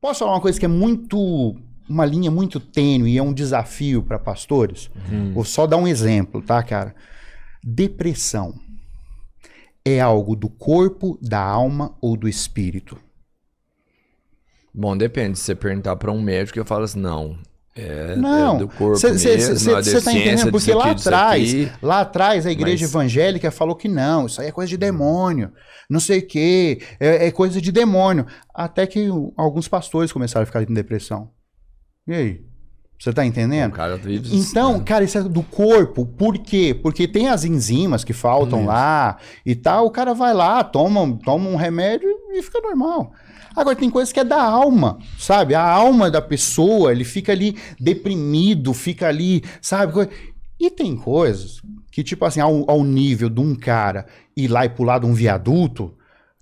Posso falar uma coisa que é uma linha muito tênue e é um desafio para pastores? Vou só dar um exemplo, tá, cara? Depressão é algo do corpo, da alma ou do espírito? Bom, depende. Se você perguntar para um médico, eu falo assim, não. É do corpo Você mesmo, tá entendendo? Porque lá atrás a igreja evangélica falou que não, isso aí é coisa de demônio, não sei o quê, é coisa de demônio. Até que alguns pastores começaram a ficar com depressão. E aí? Você tá entendendo? O cara vive então, cara, isso é do corpo. Por quê? Porque tem as enzimas que faltam lá e tal. O cara vai lá, toma um remédio e fica normal. Agora, tem coisas que é da alma, sabe? A alma da pessoa, ele fica ali deprimido, fica ali, sabe? E tem coisas que, tipo assim, ao nível de um cara ir lá e pular de um viaduto,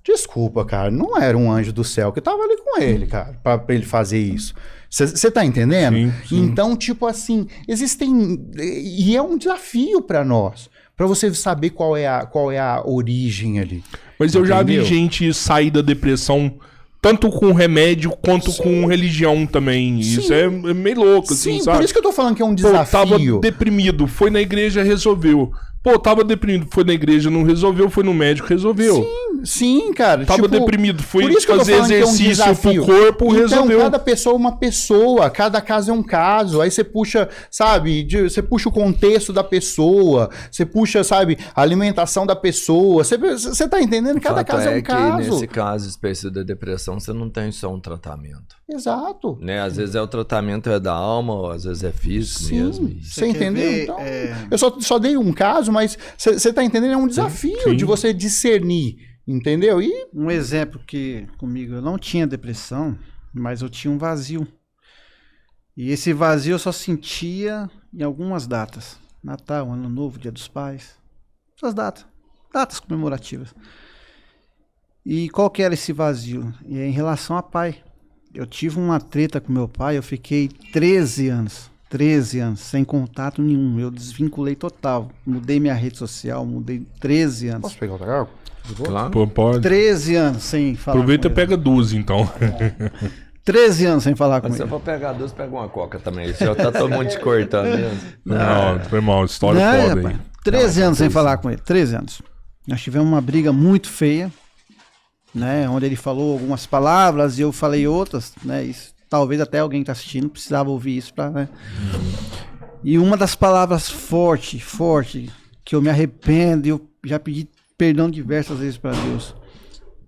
desculpa, cara, não era um anjo do céu que tava ali com ele, cara, pra ele fazer isso. Você tá entendendo? Sim, sim. Então, tipo assim, existem... E é um desafio pra nós, pra você saber qual é a origem ali. Mas eu já vi gente sair da depressão tanto com remédio quanto com religião também. Sim. Isso é meio louco, assim, Sim, sabe? por isso que eu tô falando que é um Pô, desafio. tava deprimido, foi na igreja, resolveu. Pô, tava deprimido, foi na igreja, não resolveu, foi no médico, resolveu. Sim, cara. Tava deprimido, foi por isso que eu tô fazer falando que é um exercício desafio. pro corpo, resolveu. Então, cada pessoa é uma pessoa, cada caso é um caso. Aí você puxa, sabe, você puxa o contexto da pessoa, você puxa, sabe, a alimentação da pessoa. Você tá entendendo? Cada caso é um caso. Que nesse caso específico da depressão, você não tem só um tratamento. Exato. Né? Às vezes o tratamento é da alma, ou às vezes é físico mesmo. Você entendeu? Então, eu só dei um caso, mas você tá entendendo? É um desafio de você discernir. Entendeu? E um exemplo que comigo, eu não tinha depressão, mas eu tinha um vazio. E esse vazio eu só sentia em algumas datas. Natal, Ano Novo, Dia dos Pais. Essas datas comemorativas. E qual que era esse vazio? E é em relação a pai. Eu tive uma treta com meu pai, eu fiquei 13 anos sem contato nenhum. Eu desvinculei total. Mudei minha rede social, mudei 13 anos. Posso pegar outra água? Claro. Pô, pode. 13 anos sem falar Aproveita com e pega 12, então. 13 anos sem falar com Mas se ele. eu for pegar 12, pega uma coca também. Isso já tá todo mundo te cortando mesmo. Não, foi mal. História Não, foda rapaz, aí. 13 anos sem falar com ele. 13 anos. Nós tivemos uma briga muito feia, né? Onde ele falou algumas palavras e eu falei outras, né? Isso, talvez até alguém que tá assistindo precisava ouvir isso pra, né? E uma das palavras forte, que eu me arrependo, e eu já pedi perdão diversas vezes para Deus,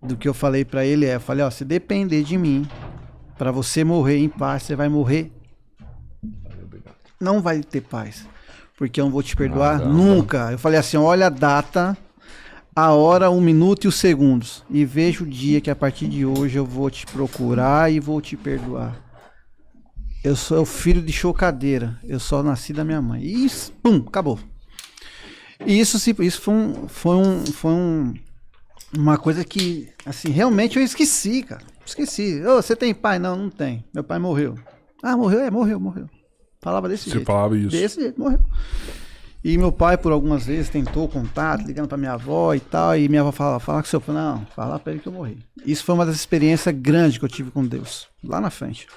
do que eu falei para ele eu falei, ó, se depender de mim, para você morrer em paz, você vai morrer, não vai ter paz, porque eu não vou te perdoar nunca. Eu falei assim, olha a data, a hora, o minuto e os segundos, e veja o dia que a partir de hoje eu vou te procurar e vou te perdoar. Eu sou o filho de chocadeira, eu só nasci da minha mãe. E isso, pum, acabou. E isso foi uma coisa que, assim, realmente eu esqueci, cara. Esqueci. Ô, você tem pai? Não, não tem. Meu pai morreu. Ah, morreu? Morreu. Falava desse jeito. Você falava isso. Desse jeito, morreu. E meu pai, por algumas vezes, tentou contato, ligando pra minha avó e tal. E minha avó falava, fala com o seu pai. Não, fala pra ele que eu morri. Isso foi uma das experiências grandes que eu tive com Deus. Lá na frente.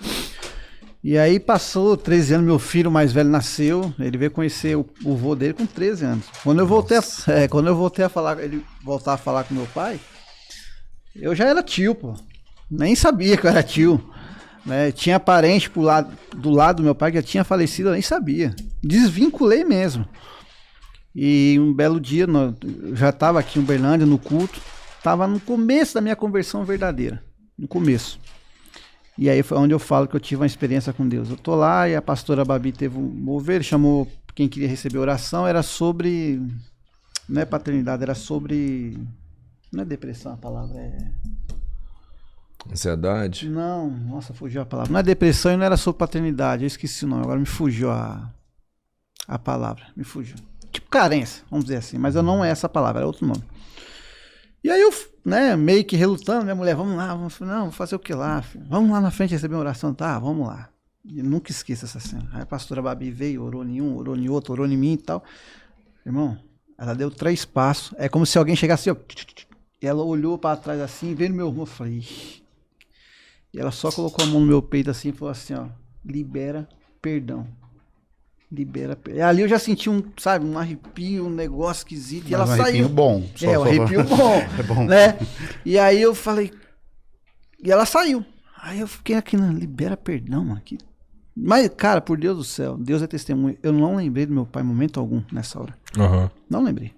E aí passou 13 anos, meu filho mais velho nasceu, ele veio conhecer o vô dele com 13 anos. Quando eu voltei a falar, ele voltar a falar com meu pai, eu já era tio, pô. Nem sabia que eu era tio. Né? Tinha parente do lado do meu pai que já tinha falecido, eu nem sabia. Desvinculei mesmo. E um belo dia, eu já estava aqui em Uberlândia, no culto, estava no começo da minha conversão verdadeira. No começo. E aí foi onde eu falo que eu tive uma experiência com Deus. Eu tô lá e a pastora Babi teve um mover, chamou quem queria receber oração, era sobre, não é paternidade, era sobre, não é depressão a palavra, é... Ansiedade? Não, nossa, fugiu a palavra. Não é depressão e não era sobre paternidade, eu esqueci o nome, agora me fugiu a palavra, me fugiu. Tipo carência, vamos dizer assim, mas eu não é essa palavra, era outro nome. E aí eu, né, meio que relutando, minha mulher, vamos lá, vamos fazer o que lá, filho? Vamos lá na frente receber uma oração, tá, vamos lá. E nunca esqueço essa cena. Aí a pastora Babi veio, orou em um, orou em outro, orou em mim e tal. Irmão, ela deu 3 passos, é como se alguém chegasse, ó, e ela olhou para trás assim, veio no meu rumo, eu falei, ixi. E ela só colocou a mão no meu peito assim e falou assim, ó, libera perdão. Libera perdão. Ali eu já senti um arrepio, um negócio esquisito. E ela saiu. Arrepio bom. Um arrepio bom. É bom. Né? E aí eu falei... E ela saiu. Aí eu fiquei aqui, libera perdão, mano. Mas, cara, por Deus do céu, Deus é testemunho. Eu não lembrei do meu pai em momento algum nessa hora. Não lembrei.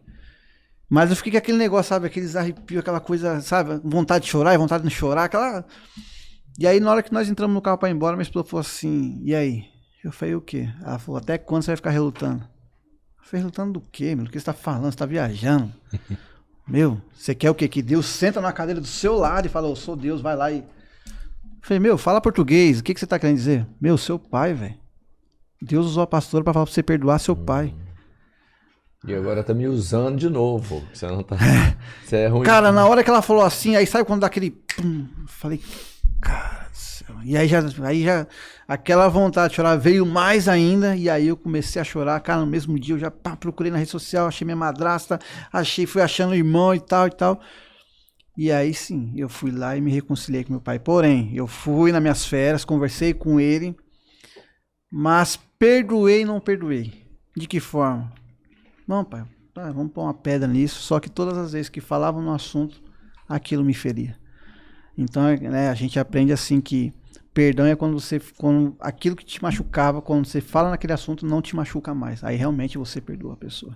Mas eu fiquei com aquele negócio, sabe? Aqueles arrepios, aquela coisa, sabe? Vontade de chorar e vontade de não chorar, aquela... E aí, na hora que nós entramos no carro pra ir embora, minha esposa falou assim, e aí? Eu falei, o quê? Ela falou, até quando você vai ficar relutando? Eu falei, relutando do quê, meu? O que você tá falando? Você tá viajando? Meu, você quer o quê? Que Deus senta na cadeira do seu lado e fala, eu sou Deus, vai lá e... Eu falei, meu, fala português, o que você tá querendo dizer? Meu, seu pai, velho. Deus usou a pastora pra falar pra você perdoar seu pai. E agora tá me usando de novo. Você não tá... Você é ruim. Cara, na hora que ela falou assim, aí sabe quando dá aquele... Pum, eu falei, cara do céu. E aí já aquela vontade de chorar veio mais ainda, e aí eu comecei a chorar. Cara, no mesmo dia eu já procurei na rede social, achei minha madrasta, fui achando o irmão e tal e tal. E aí sim, eu fui lá e me reconciliei com meu pai. Porém, eu fui nas minhas férias, conversei com ele, mas perdoei e não perdoei. De que forma? Não, pai, vamos pôr uma pedra nisso. Só que todas as vezes que falavam no assunto, aquilo me feria. Então, né, a gente aprende assim que perdão é quando aquilo que te machucava, quando você fala naquele assunto, não te machuca mais. Aí realmente você perdoa a pessoa.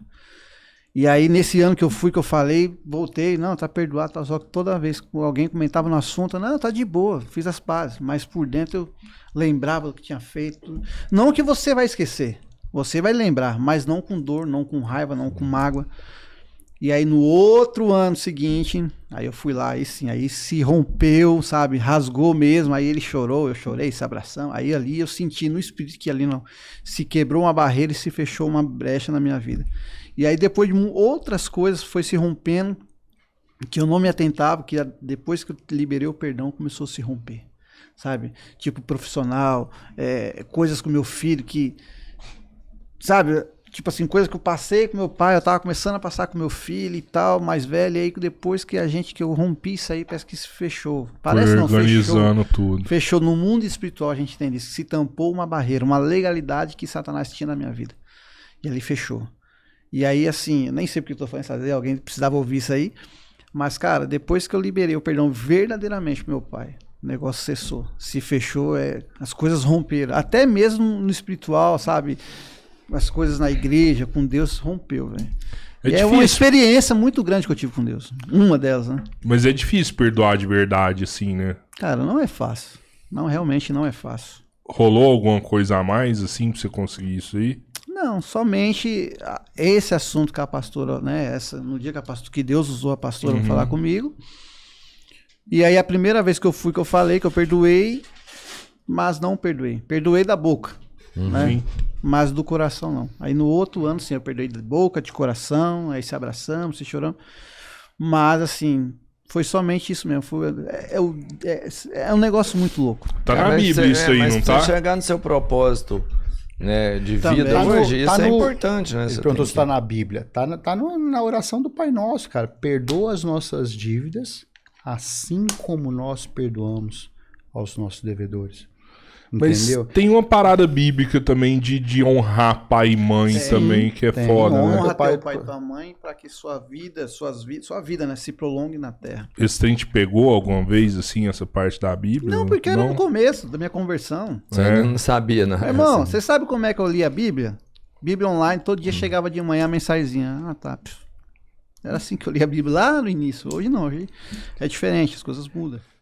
E aí, nesse ano que eu falei, voltei, não, tá perdoado, tá, só que toda vez que alguém comentava no assunto, não, tá de boa, fiz as pazes. Mas por dentro eu lembrava do que tinha feito. Não que você vai esquecer. Você vai lembrar, mas não com dor, não com raiva, não com mágoa. E aí no outro ano seguinte, aí eu fui lá, aí sim, aí se rompeu, sabe, rasgou mesmo, aí ele chorou, eu chorei, se abraçamos, aí ali eu senti no espírito que ali não, se quebrou uma barreira e se fechou uma brecha na minha vida. E aí depois de outras coisas foi se rompendo, que eu não me atentava, que depois que eu liberei o perdão começou a se romper, sabe, tipo profissional, coisas com meu filho que... Sabe, tipo assim, coisa que eu passei com meu pai, eu tava começando a passar com meu filho e tal, mais velho, e aí depois que eu rompi isso aí, parece que se fechou. Parece não, organizando tudo. Fechou no mundo espiritual, a gente tem isso, se tampou uma barreira, uma legalidade que Satanás tinha na minha vida. E ali fechou. E aí, assim, eu nem sei porque eu tô falando isso, alguém precisava ouvir isso aí, mas, cara, depois que eu liberei o perdão verdadeiramente pro meu pai, o negócio cessou, se fechou, as coisas romperam, até mesmo no espiritual, sabe? As coisas na igreja, com Deus, rompeu, velho. É uma experiência muito grande que eu tive com Deus. Uma delas, né? Mas é difícil perdoar de verdade, assim, né? Cara, não é fácil. Não, realmente não é fácil. Rolou alguma coisa a mais, assim, pra você conseguir isso aí? Não, somente esse assunto que a pastora, né? No dia que Deus usou a pastora pra falar comigo. E aí a primeira vez que eu fui, que eu falei, que eu perdoei, mas não perdoei. Perdoei da boca, né? Mas do coração não. Aí no outro ano, sim, eu perdoei de boca, de coração, aí se abraçamos, se choramos. Mas assim, foi somente isso mesmo. É um negócio muito louco. Tá na Bíblia isso aí, não tá? Mas chegar no seu propósito, né, de vida hoje, isso é importante, né? Ele perguntou se tá na Bíblia. Tá na oração do Pai Nosso, cara. Perdoa as nossas dívidas, assim como nós perdoamos aos nossos devedores. Entendeu? Mas tem uma parada bíblica também de honrar pai e mãe também, que é foda, né? Honra teu pai e tua mãe para que sua vida, né, se prolongue na terra. Esse trem te pegou alguma vez, assim, essa parte da Bíblia? Não, porque era no começo da minha conversão. Você não sabia, né? Irmão, você sabe como é que eu li a Bíblia? Bíblia online, todo dia chegava de manhã a mensagenzinha. Ah, tá. Era assim que eu li a Bíblia lá no início. Hoje não, hoje é diferente, as coisas mudam.